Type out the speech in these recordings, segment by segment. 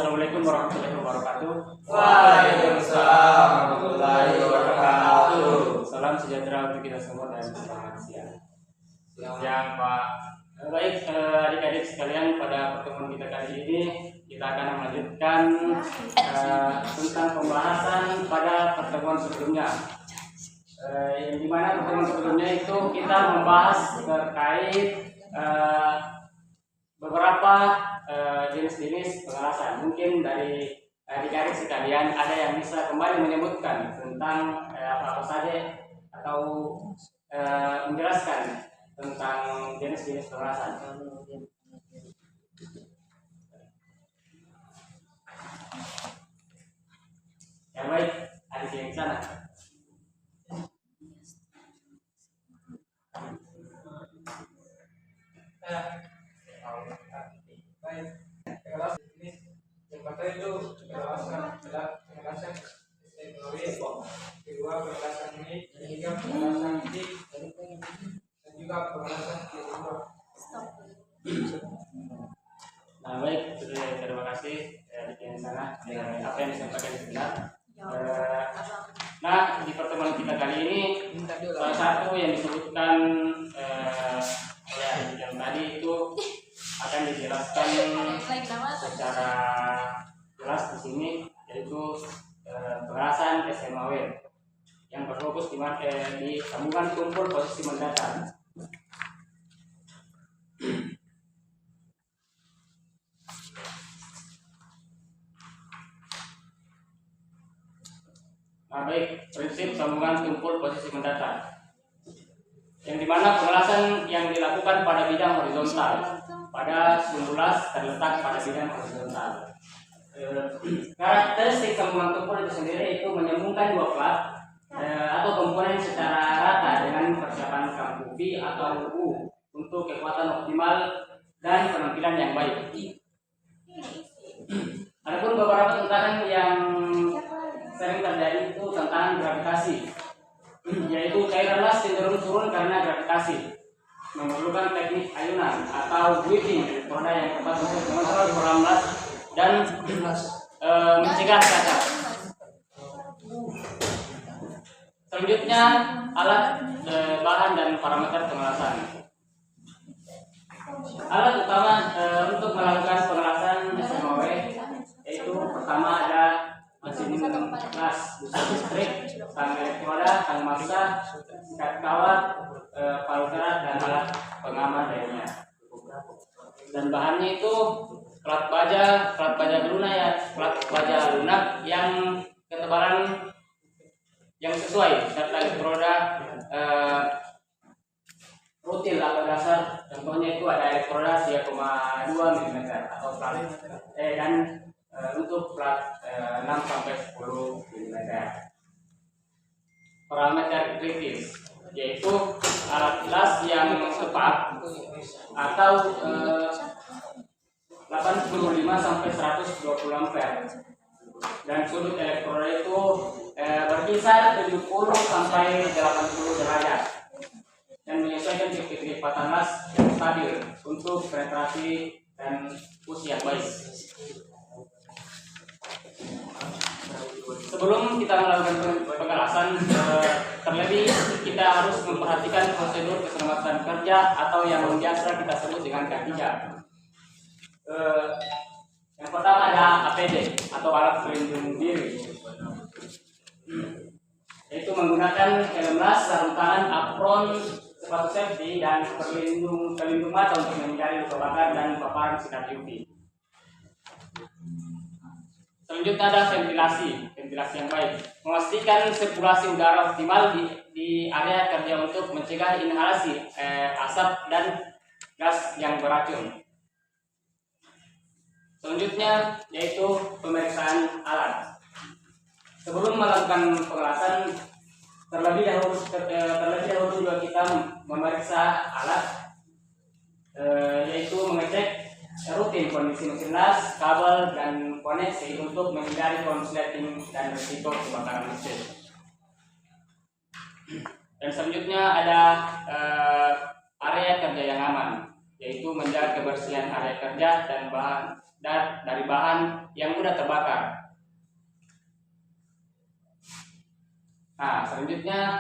Assalamualaikum warahmatullahi wabarakatuh. Waalaikumsalam warahmatullahi wabarakatuh. Salam sejahtera untuk kita semua dan selamat siang. Siang Pak. Baik adik-adik sekalian, pada pertemuan kita kali ini kita akan melanjutkan tentang pembahasan pada pertemuan sebelumnya. Yang dimana pertemuan sebelumnya itu kita membahas terkait beberapa jenis-jenis pengelasan. Mungkin dari adik-adik sekalian ada yang bisa kembali menyebutkan tentang apa saja atau menjelaskan tentang jenis-jenis pengelasan. Yang baik, adik yang di sana. Baik, pengelasan jenis yang pertama itu pengelasan teknologi, kedua pengelasan unik, ketiga pengelasan unik, dan juga pengelasan kedua. Nah baik, terima kasih di sana dengan apa yang disampaikan sebentar. Nah di pertemuan kita kali ini salah satu yang disebutkan oleh adik yang tadi itu akan dijelaskan secara jelas di sini, yaitu pengelasan SMAW yang berfokus di sambungan tumpul posisi mendatar. Nah baik, prinsip sambungan tumpul posisi mendatar, yang dimana pengelasan yang dilakukan pada bidang horizontal pada sumbulas terletak pada bidang horizontal. Karakteristik sambungan tumpul itu sendiri itu menyambungkan dua plat atau komponen secara rata dengan persiapan kampu V atau U untuk kekuatan optimal dan penampilan yang baik. Adapun beberapa tantangan yang sering terjadi itu tentang gravitasi, yaitu cairan las cenderung turun karena gravitasi, memerlukan teknik ayunan atau whipping roda yang tepat untuk mengontrol kolam las dan mencegah cacat. Selanjutnya alat, bahan dan parameter pengelasan. Alat utama untuk melakukan pengelasan SMAW yaitu pertama ada mesin las, busa listrik, tang elektroda, tang massa, sikat kawat, palu kerat dan alat pengaman lainnya. Dan bahannya itu plat baja lunak yang ketebalan yang sesuai, serta elektroda rutil atau dasar. Contohnya itu ada elektroda 3,2 mm atau plat dan untuk plat 6 sampai 10 mm. Parameter kritis yaitu alat las yang tepat atau 85 sampai 120 ampere, dan sudut elektroda itu berkisar 70 sampai 80 derajat dan menyesuaikan kecepatan las yang stabil untuk penetrasi dan push yang baik. Sebelum kita melakukan pengelasan, terlebih kita harus memperhatikan prosedur keselamatan kerja atau yang biasa kita sebut dengan K3. Yang pertama ada APD atau alat pelindung diri, yaitu menggunakan helm las, sarung tangan, apron, sepatu safety dan pelindung mata untuk menghindari luka bakar dan paparan sinar UV. Selanjutnya ada ventilasi yang baik, memastikan sirkulasi udara optimal di area kerja untuk mencegah inhalasi asap dan gas yang beracun. Selanjutnya yaitu pemeriksaan alat. Sebelum melakukan pengelasan, terlebih dahulu juga kita memeriksa alat, yaitu mengecek rutin kondisi mesin las, kabel dan koneksi untuk menghindari konsleting dan risiko kebakaran mesin. Dan selanjutnya ada area kerja yang aman, yaitu menjaga kebersihan area kerja dari bahan yang mudah terbakar. Nah, selanjutnya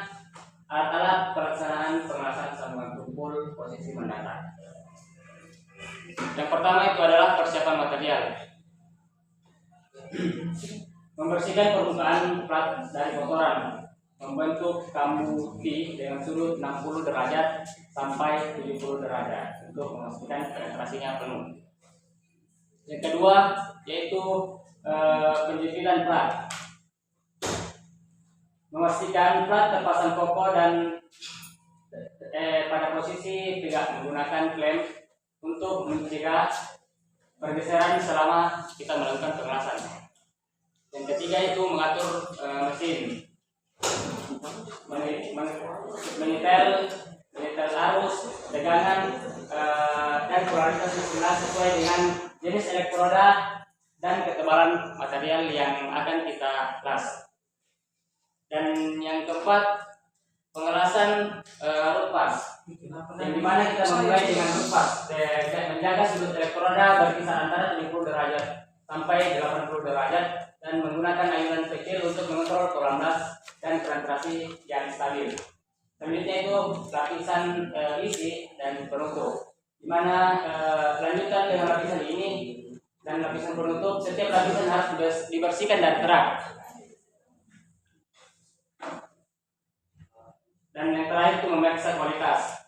alat-alat pelaksanaan pengelasan sambungan tumpul posisi mendatar. Yang pertama itu adalah persiapan material. Membersihkan permukaan plat dari kotoran, membentuk kambu T dengan sudut 60 derajat sampai 70 derajat untuk memastikan penetrasinya penuh. Yang kedua yaitu penjepit plat. Memastikan plat terpasang kokoh dan pada posisi tegak menggunakan klem untuk mencegah pergeseran selama kita melakukan pengelasan. Yang ketiga itu mengatur mesin, menyetel arus, tegangan, dan polaritas mesin sesuai dengan jenis elektroda dan ketebalan material yang akan kita las. Dan yang keempat, pengelasan root pass, yang dimana kita memulai dengan root pass, menjaga sudut elektroda berkisar antara 70 derajat sampai 80 derajat dan menggunakan ayunan kecil untuk mengontrol kolam las dan penetrasi yang stabil. Selanjutnya itu lapisan isi dan penutup, dimana lanjutan dengan lapisan ini dan lapisan penutup, setiap lapisan harus dibersihkan dan terang. Dan yang terakhir itu memeriksa kualitas,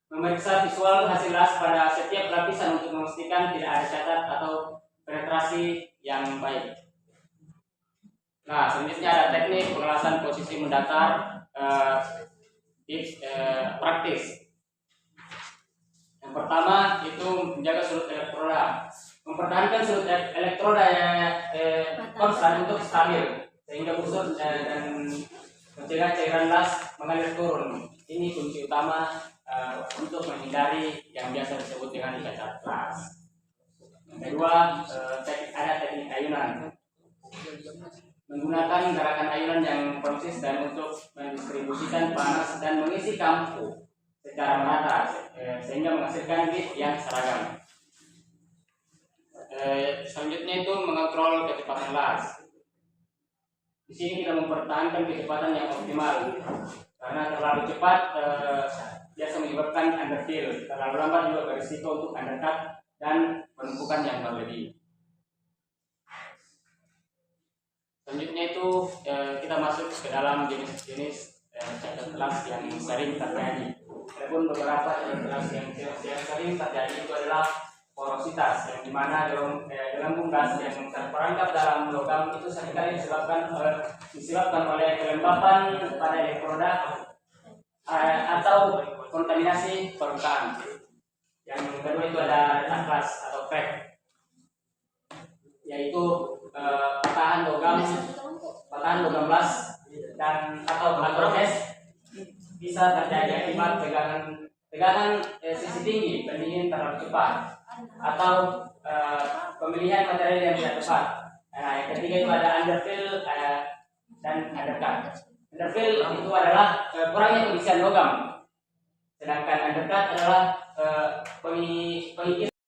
memeriksa visual hasil las pada setiap lapisan untuk memastikan tidak ada cacat atau penetrasi yang baik. Nah, selanjutnya ada teknik pengelasan posisi mendatar, praktis. Yang pertama itu menjaga sudut elektroda, mempertahankan sudut elektroda konstan untuk stabil sehingga busur dan mencegah cairan las mengalir turun. Ini kunci utama untuk menghindari yang biasa disebut dengan cacat las. Yang kedua, ada teknik ayunan, menggunakan gerakan ayunan yang konsisten untuk mendistribusikan panas dan mengisi kampu secara merata sehingga menghasilkan bit yang seragam. Selanjutnya itu mengontrol kecepatan las. Di sini kita mempertahankan kecepatan yang optimal, karena terlalu cepat biasa menyebabkan underfill, terlalu lambat juga berisiko untuk undercut dan penumpukan yang berlebih. Selanjutnya itu kita masuk ke dalam jenis-jenis cacat las yang sering terjadi. Adapun beberapa cacat las yang sering terjadi itu adalah porositas, yang dimana gelembung gas yang terperangkap dalam logam itu seringkali disebabkan oleh kelembapan pada elektroda atau kontaminasi permukaan. Yang kedua itu ada retak las atau crack, yaitu patahan logam las dan atau es bisa terjadi akibat tegangan sisi tinggi, pendingin terlalu cepat, atau pemilihan material yang tidak tepat. Nah, yang ketiga itu ada underfill dan undercut. Underfill itu adalah kurangnya pengisian logam, sedangkan undercut adalah pengisian